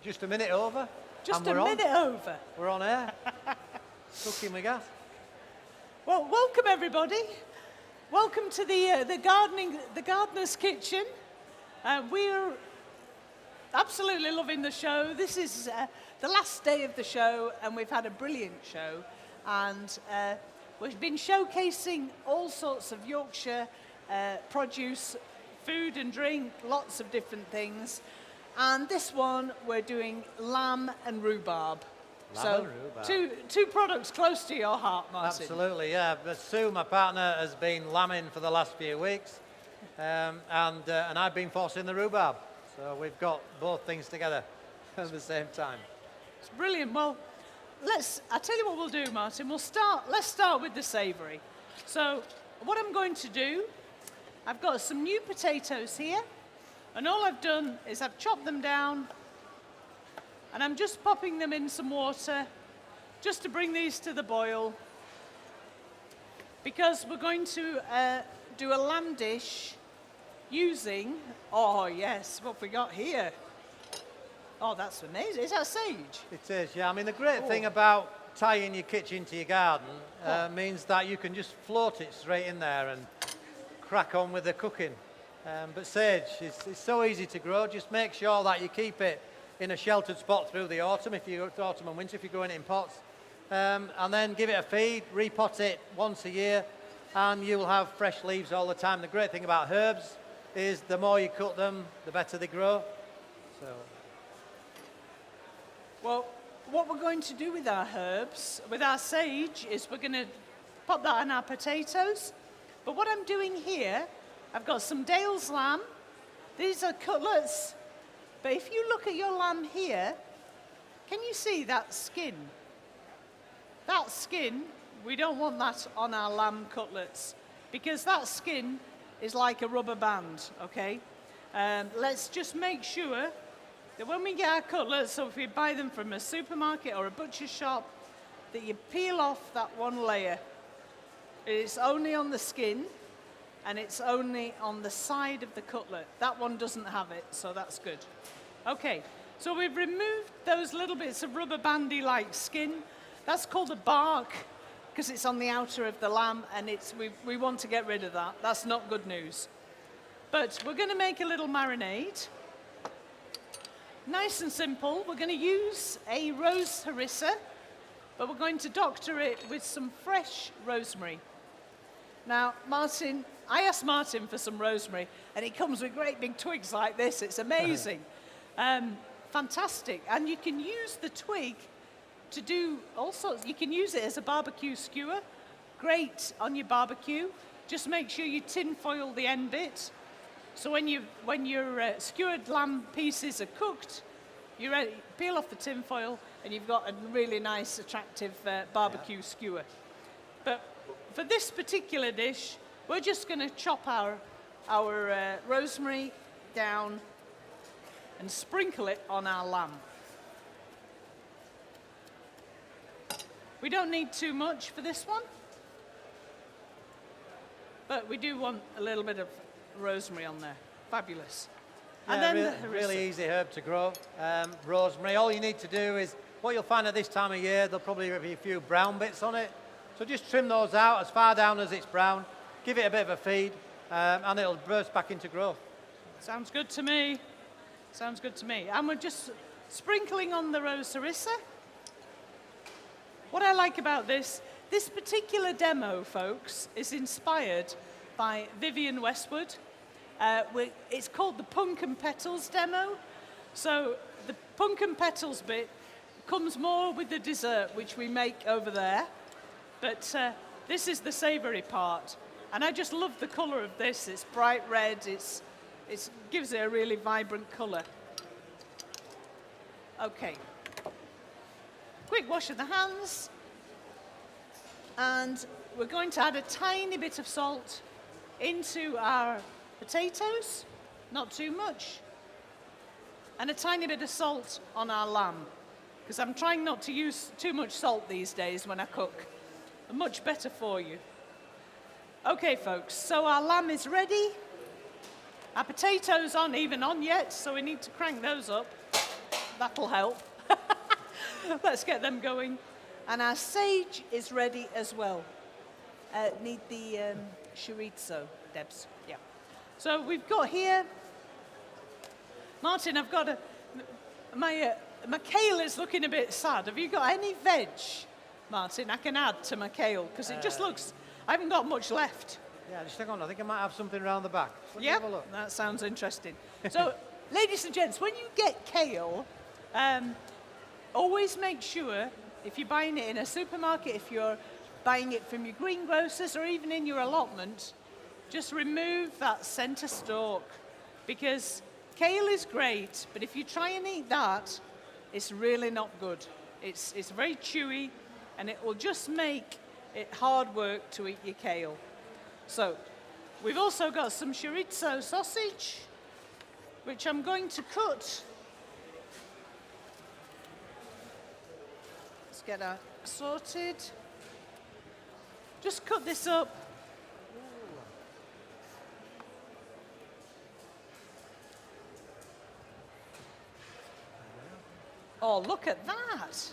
Just a minute over. Just a minute over. We're on air. Cooking with gas. Well, welcome everybody. Welcome to the gardener's kitchen. We're absolutely loving the show. This is the last day of the show, and we've had a brilliant show. And we've been showcasing all sorts of Yorkshire produce, food and drink, lots of different things. And this one, we're doing lamb and rhubarb. Lamb and rhubarb. Two products close to your heart, Martin. Absolutely, yeah. But Sue, my partner, has been lambing for the last few weeks, and I've been forcing the rhubarb. So we've got both things together at the same time. It's brilliant. Well, I'll tell you what we'll do, Martin. Let's start with the savoury. So what I'm going to do, I've got some new potatoes here, and all I've done is I've chopped them down, and I'm just popping them in some water just to bring these to the boil, because we're going to do a lamb dish using, oh yes, what have we got here? Oh, that's amazing. Is that sage? It is, yeah. I mean, the great thing about tying your kitchen to your garden means that you can just float it straight in there and crack on with the cooking. But sage, it's so easy to grow. Just make sure that you keep it in a sheltered spot through the autumn, autumn and winter, if you're growing it in pots. And then give it a feed, repot it once a year, and you'll have fresh leaves all the time. The great thing about herbs is the more you cut them, the better they grow. So. Well, what we're going to do with our herbs, with our sage, is we're going to pop that on our potatoes. But what I'm doing here, I've got some Dale's lamb. These are cutlets. But if you look at your lamb here, can you see that skin? That skin, we don't want that on our lamb cutlets, because that skin is like a rubber band, okay? Let's just make sure that when we get our cutlets, so if we buy them from a supermarket or a butcher's shop, that you peel off that one layer. It's only on the skin, and it's only on the side of the cutlet. That one doesn't have it, so that's good. Okay, so we've removed those little bits of rubber bandy-like skin. That's called the bark, because it's on the outer of the lamb, and we want to get rid of that. That's not good news. But we're going to make a little marinade. Nice and simple. We're going to use a rose harissa, but we're going to doctor it with some fresh rosemary. Now, Martin, I asked Martin for some rosemary, and it comes with great big twigs like this. It's amazing. Fantastic. And you can use the twig to do all sorts. You can use it as a barbecue skewer. Great on your barbecue. Just make sure you tin foil the end bit. So when your skewered lamb pieces are cooked, you peel off the tin foil, and you've got a really nice, attractive barbecue skewer. But for this particular dish, we're just going to chop our rosemary down and sprinkle it on our lamb. We don't need too much for this one, but we do want a little bit of rosemary on there. Fabulous. And then really easy herb to grow. Rosemary, all you need to do is, what you'll find at this time of year, there'll probably be a few brown bits on it. So just trim those out as far down as it's brown, give it a bit of a feed, and it'll burst back into growth. Sounds good to me. Sounds good to me. And we're just sprinkling on the rose harissa. What I like about this particular demo, folks, is inspired by Vivienne Westwood. It's called the Punk and Petals demo. So the Punk and Petals bit comes more with the dessert, which we make over there. But this is the savoury part. And I just love the colour of this. It's bright red. It gives it a really vibrant colour. Okay. Quick wash of the hands. And we're going to add a tiny bit of salt into our potatoes. Not too much. And a tiny bit of salt on our lamb, because I'm trying not to use too much salt these days when I cook. Much better for you. Okay, folks, so our lamb is ready. Our potatoes aren't even on yet, so we need to crank those up. That'll help. Let's get them going. And our sage is ready as well. Need the chorizo, Debs. Yeah. So we've got here, Martin, I've got my kale is looking a bit sad. Have you got any veg, Martin, I can add to my kale? Because it just looks, I haven't got much left. Yeah, just hang on. I think I might have something around the back. Yeah, that sounds interesting. So, ladies and gents, when you get kale, always make sure, if you're buying it in a supermarket, if you're buying it from your greengrocers or even in your allotment, just remove that center stalk, because kale is great, but if you try and eat that, it's really not good. It's very chewy, and it will just make it hard work to eat your kale. So, we've also got some chorizo sausage, which I'm going to cut. Let's get that sorted. Just cut this up. Oh, look at that.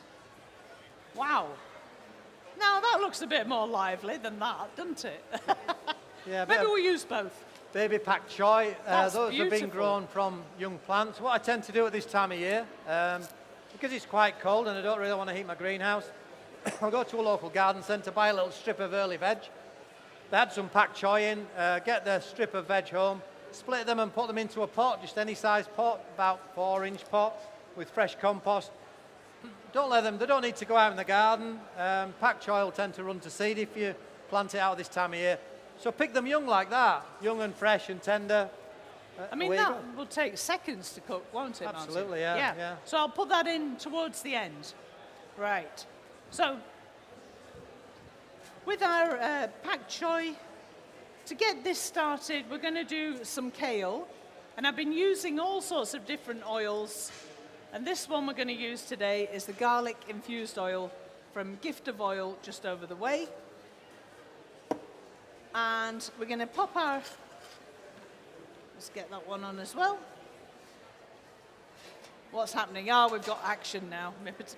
Wow. Now that looks a bit more lively than that, doesn't it? Yeah, Maybe we'll use both. Baby pak choi. Those beautiful. have been grown from young plants. What I tend to do at this time of year, because it's quite cold and I don't really want to heat my greenhouse, I'll go to a local garden centre, buy a little strip of early veg. They add some pak choi in, get the strip of veg home, split them and put them into a pot, just any size pot, about 4-inch pot, with fresh compost. Don't let them, they don't need to go out in the garden. Pak choi will tend to run to seed if you plant it out this time of year. So pick them young like that, young and fresh and tender. I mean, that will take seconds to cook, won't it, Martin? Absolutely, yeah. So I'll put that in towards the end. Right. So, with our pak choi, to get this started, we're going to do some kale. And I've been using all sorts of different oils. And this one we're going to use today is the garlic infused oil from Gift of Oil, just over the way. And we're going to pop our, let's get that one on as well. What's happening? Oh, we've got action now.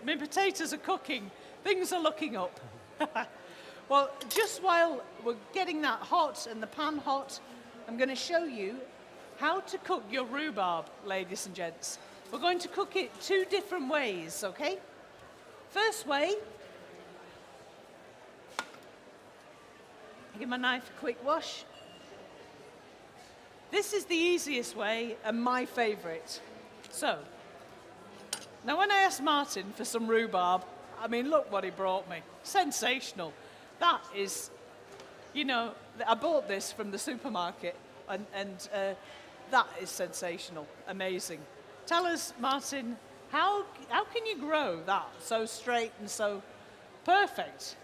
My potatoes are cooking. Things are looking up. Well, just while we're getting that hot and the pan hot, I'm going to show you how to cook your rhubarb, ladies and gents. We're going to cook it 2 different ways, okay? First way, give my knife a quick wash. This is the easiest way and my favourite. So, now when I asked Martin for some rhubarb, I mean, look what he brought me. Sensational. That is, you know, I bought this from the supermarket and that is sensational, amazing. Tell us, Martin, how can you grow that so straight and so perfect?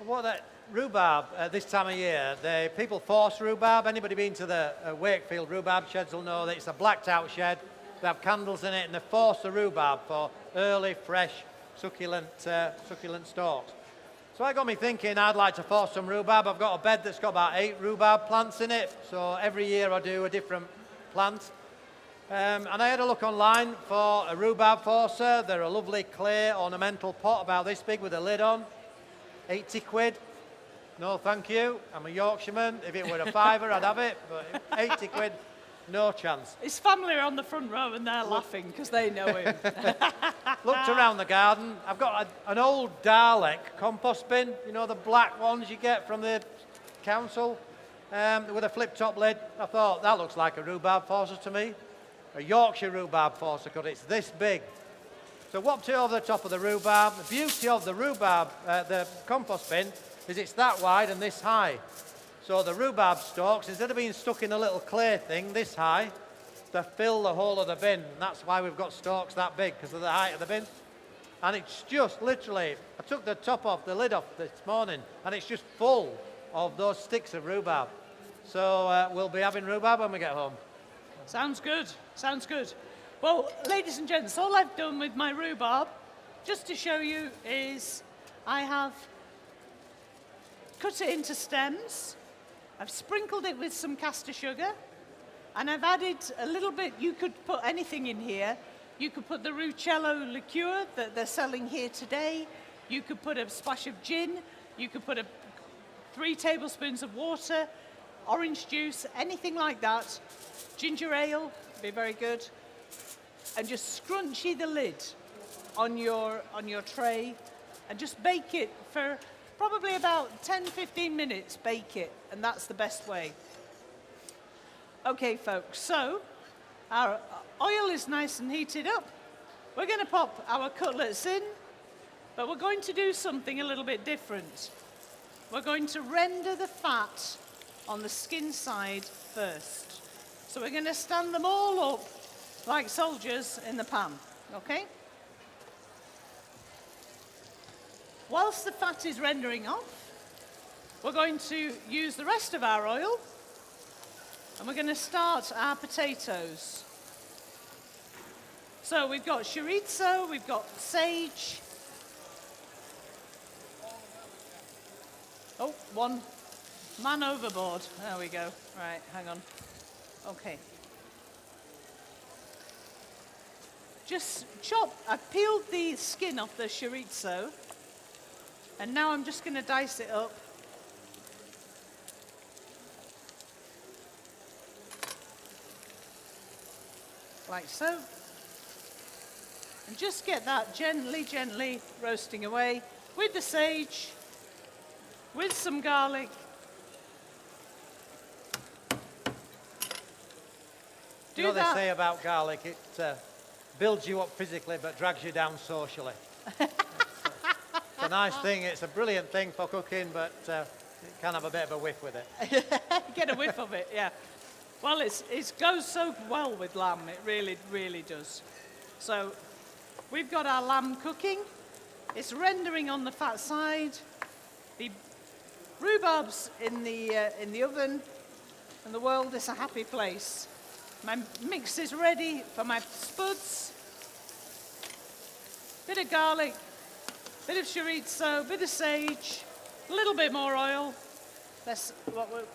Well, that rhubarb this time of year, people force rhubarb. Anybody been to the Wakefield rhubarb sheds will know that it's a blacked out shed. They have candles in it and they force the rhubarb for early, fresh, succulent stalks. So that got me thinking I'd like to force some rhubarb. I've got a bed that's got about 8 rhubarb plants in it. So every year I do a different plant. And I had a look online for a rhubarb forcer. They're a lovely clay ornamental pot about this big with a lid on. 80 quid. No, thank you. I'm a Yorkshireman. If it were a fiver, I'd have it. But 80 quid, no chance. His family are on the front row and they're laughing because they know him. Looked around the garden. I've got an old Dalek compost bin. You know, the black ones you get from the council with a flip-top lid. I thought, that looks like a rhubarb forcer to me. A Yorkshire rhubarb forcer, because it's this big. So whopped it over the top of the rhubarb. The beauty of the rhubarb, the compost bin, is it's that wide and this high. So the rhubarb stalks, instead of being stuck in a little clay thing this high, they fill the whole of the bin. And that's why we've got stalks that big, because of the height of the bin. And it's just literally, I took the top off, the lid off this morning, and it's just full of those sticks of rhubarb. So we'll be having rhubarb when we get home. Sounds good, sounds good. Well, ladies and gents, all I've done with my rhubarb, just to show you, is I have cut it into stems, I've sprinkled it with some caster sugar, and I've added a little bit, you could put anything in here, You could put the Rucello liqueur that they're selling here today. You could put a splash of gin. You could put 3 tablespoons of water, orange juice, anything like that. Ginger ale, be very good. And just scrunchy the lid on your tray and just bake it for probably about 10-15 minutes. Bake it, and that's the best way. Okay, folks, so our oil is nice and heated up. We're going to pop our cutlets in, but we're going to do something a little bit different. We're going to render the fat on the skin side first. So we're going to stand them all up like soldiers in the pan, okay? Whilst the fat is rendering off, we're going to use the rest of our oil, and we're going to start our potatoes. So we've got chorizo, we've got sage. Oh, one man overboard. There we go. Right, hang on. Okay. Just chop. I've peeled the skin off the chorizo, and now I'm just going to dice it up. Like so. And just get that gently roasting away with the sage, with some garlic. You know what they say about garlic? It builds you up physically but drags you down socially. It's a nice thing. It's a brilliant thing for cooking, but it can have a bit of a whiff with it. Get a whiff of it, yeah. Well, it goes so well with lamb. It really does. So we've got our lamb cooking. It's rendering on the fat side. The rhubarb's in the oven, and the world is a happy place. My mix is ready for my spuds. Bit of garlic, bit of chorizo, bit of sage, a little bit more oil.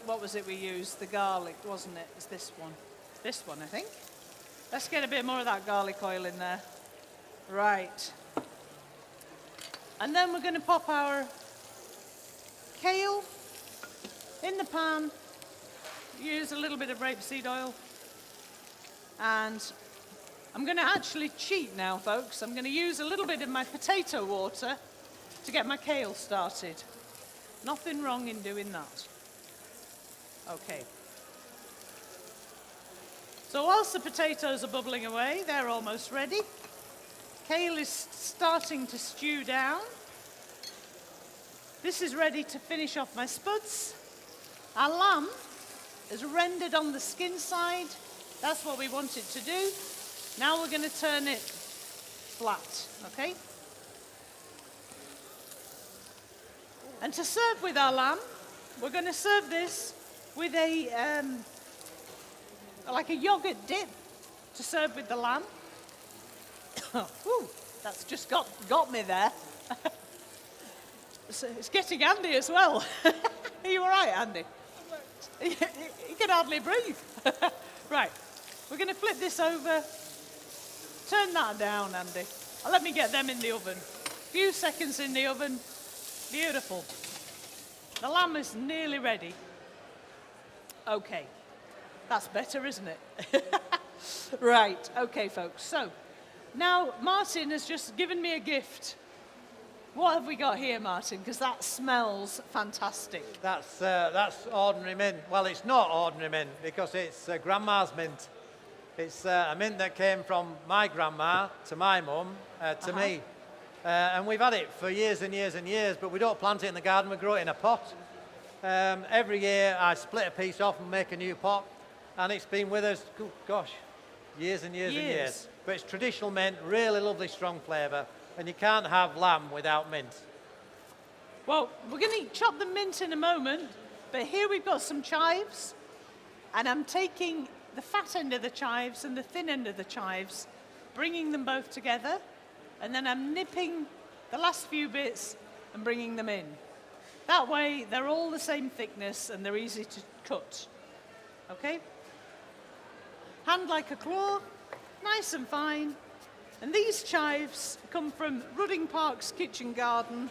What was it we used? The garlic, wasn't it? It's this one. This one, I think. Let's get a bit more of that garlic oil in there. Right. And then we're going to pop our kale in the pan. Use a little bit of rapeseed oil. And I'm going to actually cheat now, folks. I'm going to use a little bit of my potato water to get my kale started. Nothing wrong in doing that. Okay. So whilst the potatoes are bubbling away, they're almost ready. Kale is starting to stew down. This is ready to finish off my spuds. Our lamb is rendered on the skin side. That's what we want it to do. Now we're going to turn it flat, okay? And to serve with our lamb, we're going to serve this with like a yogurt dip to serve with the lamb. Whew, that's just got me there. It's getting Andy as well. Are you all right, Andy? He can hardly breathe. Right, we're going to flip this over. Turn that down, Andy. Let me get them in the oven. A few seconds in the oven. Beautiful. The lamb is nearly ready. Okay, that's better, isn't it? Right, okay, folks. So, now Martin has just given me a gift. What have we got here, Martin? Because that smells fantastic. That's ordinary mint. Well, it's not ordinary mint because it's Grandma's mint. It's a mint that came from my grandma to my mum to me. And we've had it for years and years and years, but we don't plant it in the garden, we grow it in a pot. Every year I split a piece off and make a new pot, and it's been with us, gosh, years and years and years. But it's traditional mint, really lovely strong flavour, and you can't have lamb without mint. Well, we're going to chop the mint in a moment, but here we've got some chives, and I'm taking the fat end of the chives and the thin end of the chives, bringing them both together, and then I'm nipping the last few bits and bringing them in. That way, they're all the same thickness and they're easy to cut. Okay? Hand like a claw, nice and fine. And these chives come from Rudding Park's kitchen garden.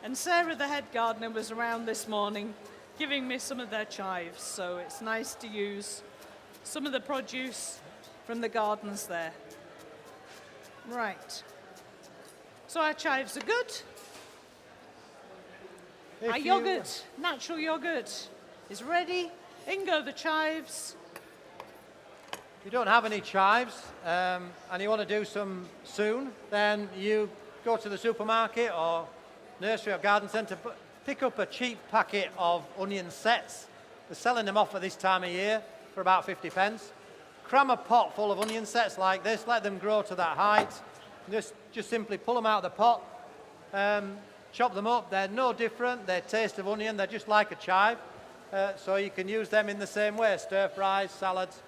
And Sarah, the head gardener, was around this morning giving me some of their chives. So it's nice to use some of the produce from the gardens there. Right. So our chives are good. Our yogurt, natural yogurt, is ready. In go the chives. If you don't have any chives and you want to do some soon, then you go to the supermarket or nursery or garden centre, pick up a cheap packet of onion sets. They're selling them off at this time of year for about 50 pence. Cram a pot full of onion sets like this, let them grow to that height. Just simply pull them out of the pot, chop them up. They're no different, they taste of onion, they're just like a chive. So you can use them in the same way, stir fries, salads,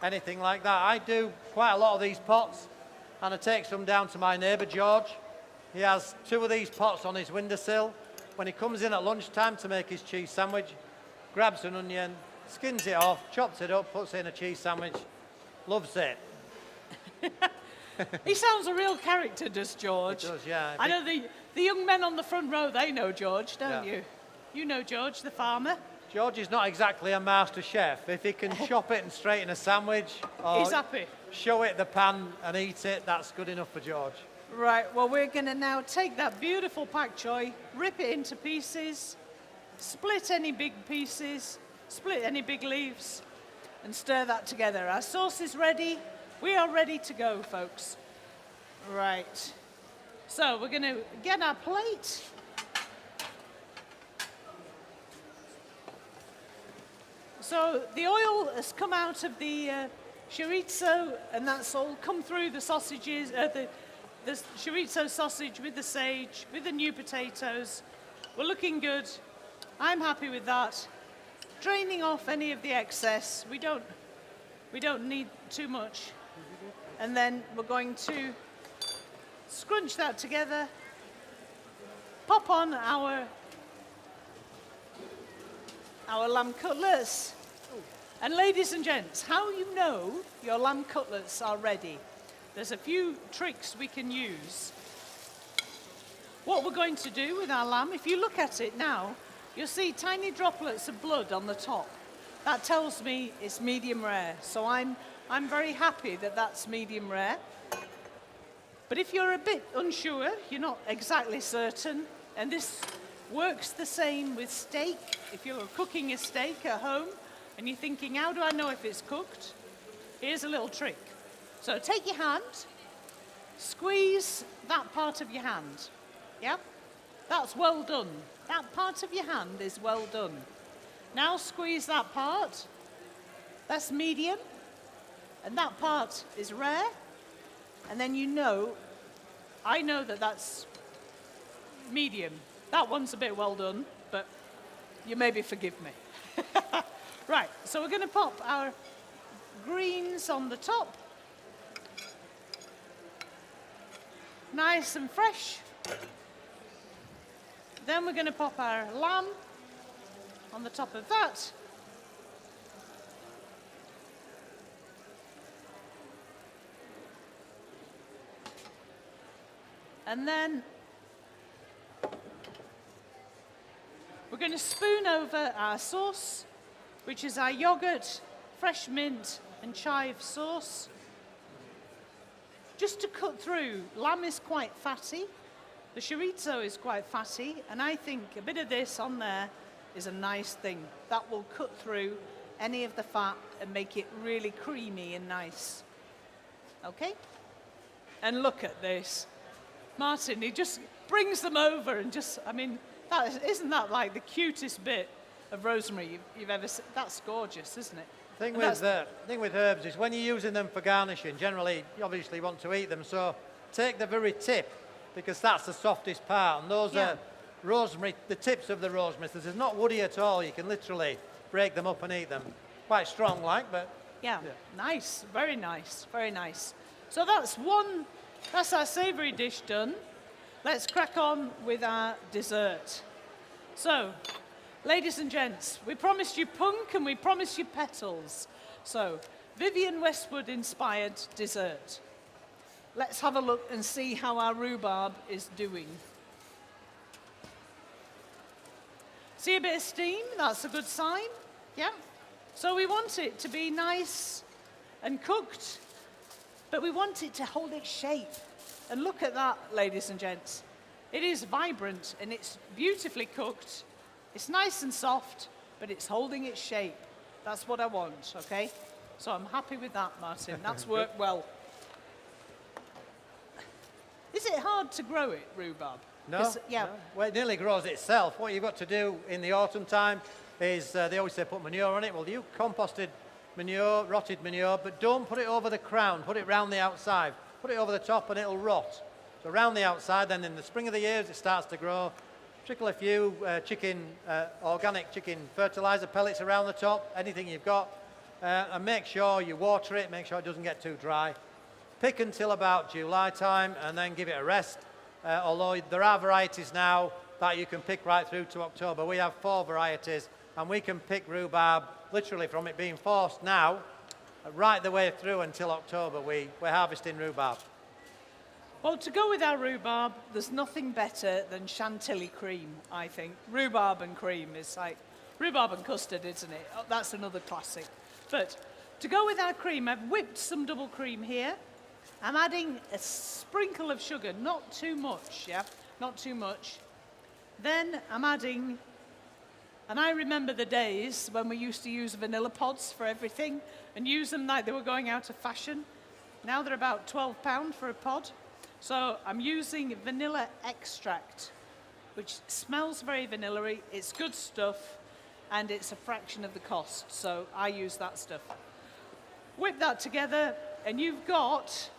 anything like that. I do quite a lot of these pots, and I take some down to my neighbour George. He has 2 of these pots on his windowsill. When he comes in at lunchtime to make his cheese sandwich, grabs an onion, skins it off, chops it up, puts it in a cheese sandwich, loves it. He sounds a real character, does George? He does, yeah. I know the young men on the front row, they know George, don't Yeah. you? You know George, the farmer. George is not exactly a master chef. If he can chop it and straighten a sandwich or He's happy. show it the pan and eat it, that's good enough for George. Right, well, we're going to now take that beautiful pak choi, rip it into pieces, split any big pieces, split any big leaves, and stir that together. Our sauce is ready. We are ready to go, folks. Right. So we're going to get our plate. So the oil has come out of the chorizo, and that's all come through the sausages, the chorizo sausage with the sage, with the new potatoes. We're looking good. I'm happy with that. Draining off any of the excess. We don't need too much. And then we're going to scrunch that together. Pop on our lamb cutlets. And ladies and gents, how you know your lamb cutlets are ready? There's a few tricks we can use. What we're going to do with our lamb, if you look at it now, you'll see tiny droplets of blood on the top. That tells me it's medium rare. So I'm very happy that that's medium rare. But if you're a bit unsure, you're not exactly certain, and this works the same with steak. If you're cooking a steak at home and you're thinking, how do I know if it's cooked? Here's a little trick. So take your hand, squeeze that part of your hand. Yeah? That's well done. That part of your hand is well done. Now squeeze that part. That's medium. And that part is rare. And then you know, I know that that's medium. That one's a bit well done, but you maybe forgive me. Right, so we're going to pop our greens on the top. Nice and fresh. Then we're going to pop our lamb on the top of that. And then we're going to spoon over our sauce, which is our yogurt, fresh mint, and chive sauce. Just to cut through, lamb is quite fatty, the chorizo is quite fatty, and I think a bit of this on there is a nice thing. That will cut through any of the fat and make it really creamy and nice. Okay? And look at this. Martin, he just brings them over and just, I mean, isn't that like the cutest bit of rosemary you've ever seen? That's gorgeous, isn't it? The thing with herbs is when you're using them for garnishing, generally you obviously want to eat them, so take the very tip, because that's the softest part, and those are rosemary, the tips of the rosemary. So it's not woody at all. You can literally break them up and eat them. Quite strong like, but... Yeah, nice, very nice, very nice. So that's our savoury dish done. Let's crack on with our dessert. So, ladies and gents, we promised you punk and we promised you petals. So, Vivienne Westwood inspired dessert. let's have a look and see how our rhubarb is doing. See a bit of steam? That's a good sign. Yeah. So we want it to be nice and cooked, but we want it to hold its shape. And look at that, ladies and gents. It is vibrant and it's beautifully cooked. It's nice and soft, but it's holding its shape. That's what I want, okay? So I'm happy with that, Martin. That's worked well. Is it hard to grow it, rhubarb? No, yeah. no. Well, it nearly grows itself. What you've got to do in the autumn time is, they always say put manure on it. Well, you composted manure, rotted manure, but don't put it over the crown. Put it round the outside. Put it over the top and it'll rot. So around the outside, then in the spring of the year, as it starts to grow, trickle a few organic chicken fertilizer pellets around the top, anything you've got, and make sure you water it, make sure it doesn't get too dry. Pick until about July time and then give it a rest. Although there are varieties now that you can pick right through to October. We have 4 varieties and we can pick rhubarb literally from it being forced now right the way through until October. We're harvesting rhubarb. Well, to go with our rhubarb, there's nothing better than chantilly cream, I think. Rhubarb and cream is like rhubarb and custard, isn't it? Oh, that's another classic. But to go with our cream, I've whipped some double cream here. I'm adding a sprinkle of sugar, not too much, yeah? Not too much. Then I'm adding, and I remember the days when we used to use vanilla pods for everything and use them like they were going out of fashion. Now they're about £12 for a pod. So I'm using vanilla extract, which smells very vanilla-y. It's good stuff, and it's a fraction of the cost. So I use that stuff. Whip that together, and you've got,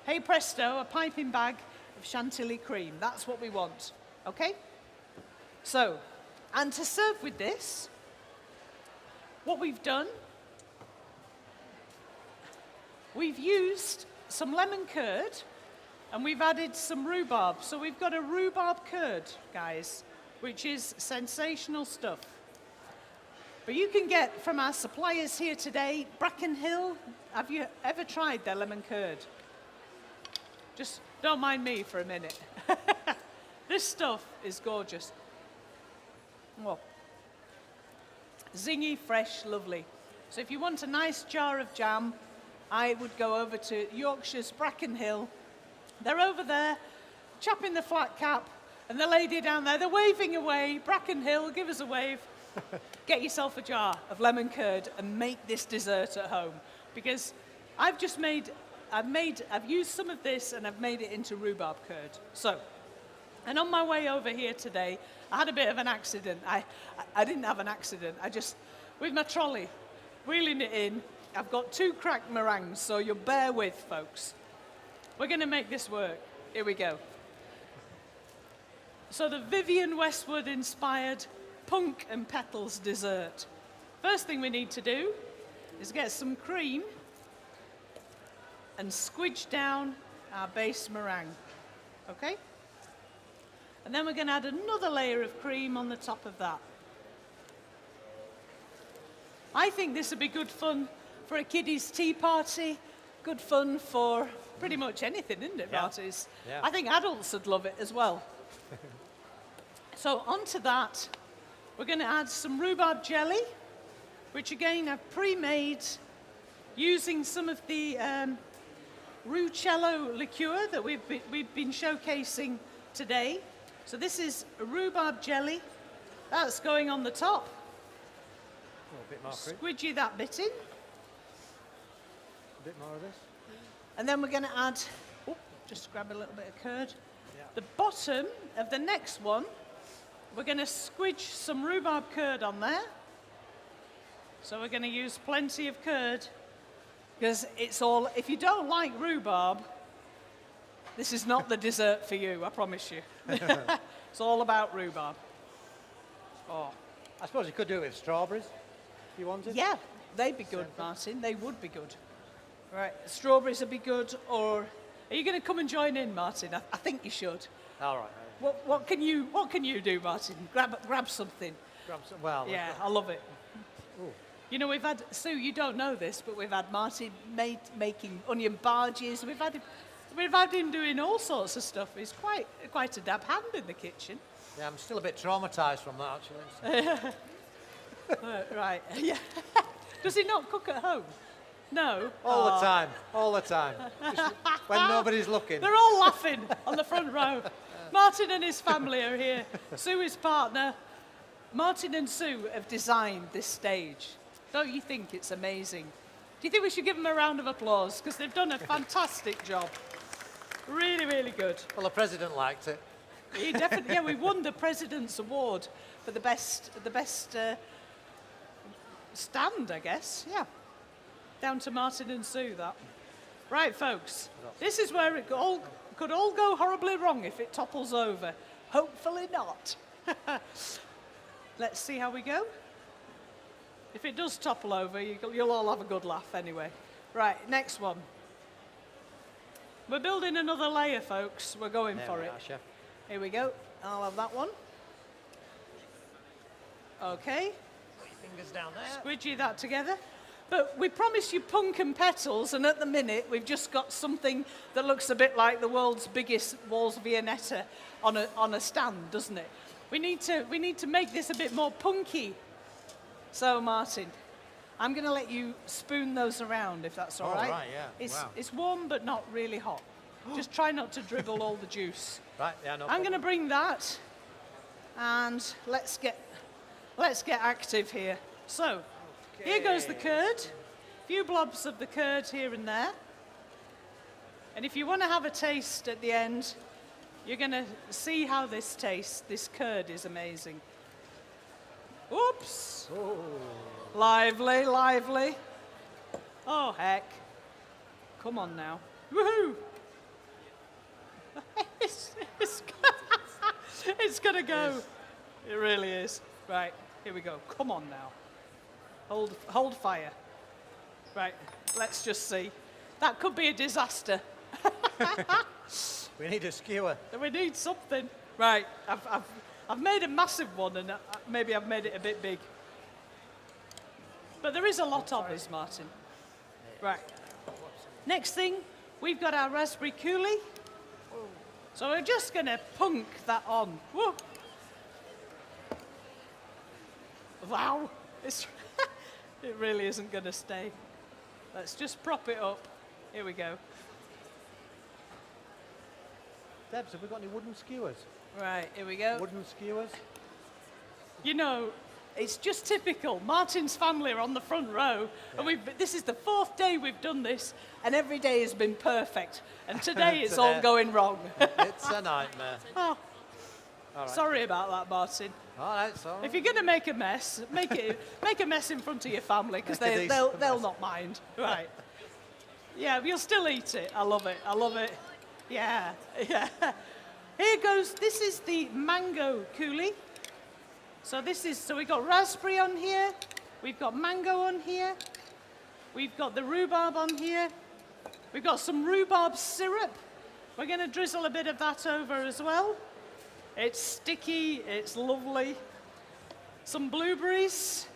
hey presto, a piping bag of chantilly cream. That's what we want, okay? So, and to serve with this, what we've done, we've used some lemon curd, and we've added some rhubarb. So we've got a rhubarb curd, guys, which is sensational stuff. But you can get from our suppliers here today, Bracken Hill. Have you ever tried their lemon curd? Just don't mind me for a minute. This stuff is gorgeous. Oh. Zingy, fresh, lovely. So if you want a nice jar of jam, I would go over to Yorkshire's Bracken Hill. They're over there, chapping the flat cap, and the lady down there, they're waving away. Bracken Hill, give us a wave. Get yourself a jar of lemon curd and make this dessert at home. Because I've used some of this and I've made it into rhubarb curd. So, and on my way over here today, I had a bit of an accident. I didn't have an accident. With my trolley, wheeling it in, I've got 2 cracked meringues, so you'll bear with, folks. We're going to make this work. Here we go. So the Vivienne Westwood inspired Punk and Petals dessert. First thing we need to do is get some cream and squidge down our base meringue. Okay? And then we're going to add another layer of cream on the top of that. I think this would be good fun for a kiddies' tea party. Good fun for pretty much anything, isn't it, Marty's? Yeah. I think adults would love it as well. So onto that, we're going to add some rhubarb jelly, which again I've pre-made using some of the Rucello liqueur that we've been showcasing today. So this is a rhubarb jelly. That's going on the top. A bit more cream. Squidgy that bit in. A bit more of this. And then we're going to add, just grab a little bit of curd. Yeah. The bottom of the next one, we're going to squidge some rhubarb curd on there. So we're going to use plenty of curd because it's all, if you don't like rhubarb, this is not the dessert for you, I promise you. It's all about rhubarb. Oh. I suppose you could do it with strawberries if you wanted. Yeah, they'd be good, Martin. They would be good. Right, strawberries would be good, or are you going to come and join in, Martin? I think you should. All right. What can you do, Martin? Grab something. Grab some, well. Yeah, I love it. Ooh. You know, we've had, Sue, you don't know this, but we've had Martin making onion barges. We've had we've had him doing all sorts of stuff. He's quite a dab hand in the kitchen. Yeah, I'm still a bit traumatised from that, actually. Right, yeah. Does he not cook at home? No. All the time, all the time. Just when nobody's looking. They're all laughing on the front row. Martin and his family are here. Sue, his partner. Martin and Sue have designed this stage. Don't you think it's amazing? Do you think we should give them a round of applause? Because they've done a fantastic job. Really, really good. Well, the president liked it. He definitely, yeah, we won the President's Award for the best stand, I guess. Yeah. Down to Martin and Sue, that. Right, folks. This is where it could all go horribly wrong if it topples over. Hopefully not. Let's see how we go. If it does topple over, you'll all have a good laugh anyway. Right, next one. We're building another layer, folks. We're going for it. Chef. Here we go. I'll have that one. Okay. Put your fingers down there. Squidgy that together. But we promised you punk and petals, and at the minute we've just got something that looks a bit like the world's biggest walls Viennetta on a stand, doesn't it? We need to make this a bit more punky. So Martin, I'm going to let you spoon those around if that's all right. Right, yeah. It's warm but not really hot. Just try not to dribble all the juice. Right, yeah, no I'm going to problem. bring that, and let's get active here. So, here goes the curd. A few blobs of the curd here and there. And if you want to have a taste at the end, you're going to see how this tastes. This curd is amazing. Oops. Oh. Lively, lively. Oh, heck. Come on now. Woohoo! It's gonna go. It really is. Right, here we go. Come on now. Hold fire. Right, let's just see. That could be a disaster. We need a skewer. We need something. Right, I've made a massive one, and maybe I've made it a bit big. But there is a lot of us, Martin. Right. Next thing, we've got our raspberry coulis. So we're just going to punk that on. Whoa. Wow. It really isn't going to stay. Let's just prop it up. Here we go. Debs, have we got any wooden skewers? Right, here we go. Wooden skewers? You know, it's just typical. Martin's family are on the front row, and this is the 4th day we've done this, and every day has been perfect. And today it's all going wrong. It's a nightmare. Oh, All right. sorry about that, Martin. All right, so. If you're going to make a mess, make a mess in front of your family, because Make a they'll decent mess. not mind. Right. Yeah, you'll still eat it. I love it. I love it. Yeah, yeah. Here goes. This is the mango coulis. So we've got raspberry on here. We've got mango on here. We've got the rhubarb on here. We've got some rhubarb syrup. We're going to drizzle a bit of that over as well. It's sticky, it's lovely. Some blueberries.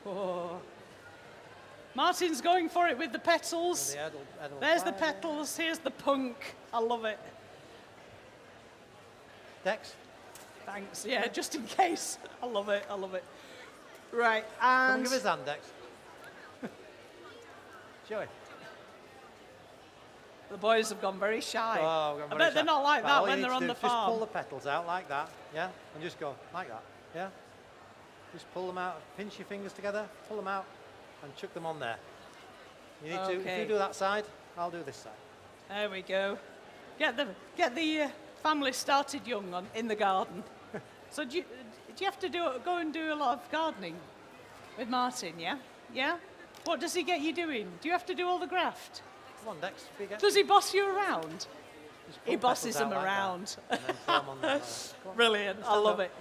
Oh. Martin's going for it with the petals. There's the petals, here's the punk. I love it. Dex? Thanks, yeah, just in case. I love it, I love it. Right, Come and... and give us hand, Dex. Joey. The boys have gone very shy. Oh, I bet they're not like that all you when need they're to on do the is just farm. pull the petals out like that, yeah? And just go like that, yeah? Just pull them out, pinch your fingers together, pull them out, and chuck them on there. You need to, if Okay. you do that side, I'll do this side. There we go. Get the family started young in the garden. So do you have to go and do a lot of gardening with Martin, yeah? Yeah? What does he get you doing? Do you have to do all the graft? Come on, Dex, forget. Does he boss you around? Just He pull bosses petals them out like that, around. and then throw 'em on there. Come on. Brilliant. I Stand love up. it.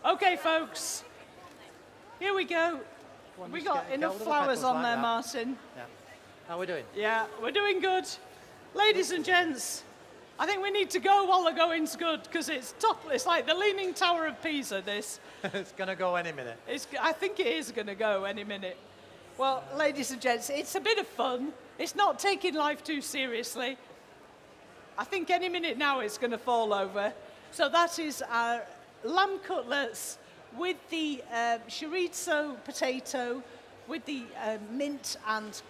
Okay, folks. Here we go. Come on, We just got get enough little flowers petals on like there, that. Martin. Yeah. How are we doing? Yeah, we're doing good. Ladies and gents, I think we need to go while the going's good, because it's top. It's like the Leaning Tower of Pisa, this. It's going to go any minute. I think it is going to go any minute. Well, ladies and gents, it's a bit of fun. It's not taking life too seriously. I think any minute now it's going to fall over. So that is our lamb cutlets with the chorizo potato, with the mint and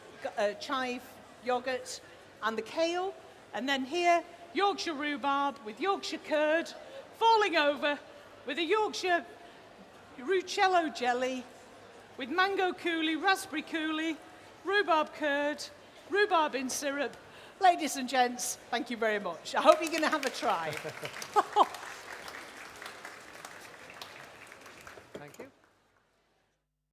chive yogurt and the kale. And then here, Yorkshire rhubarb with Yorkshire curd, falling over with a Yorkshire ruchello jelly, with mango coulis, raspberry coulis, rhubarb curd, rhubarb in syrup. Ladies and gents, thank you very much. I hope you're going to have a try.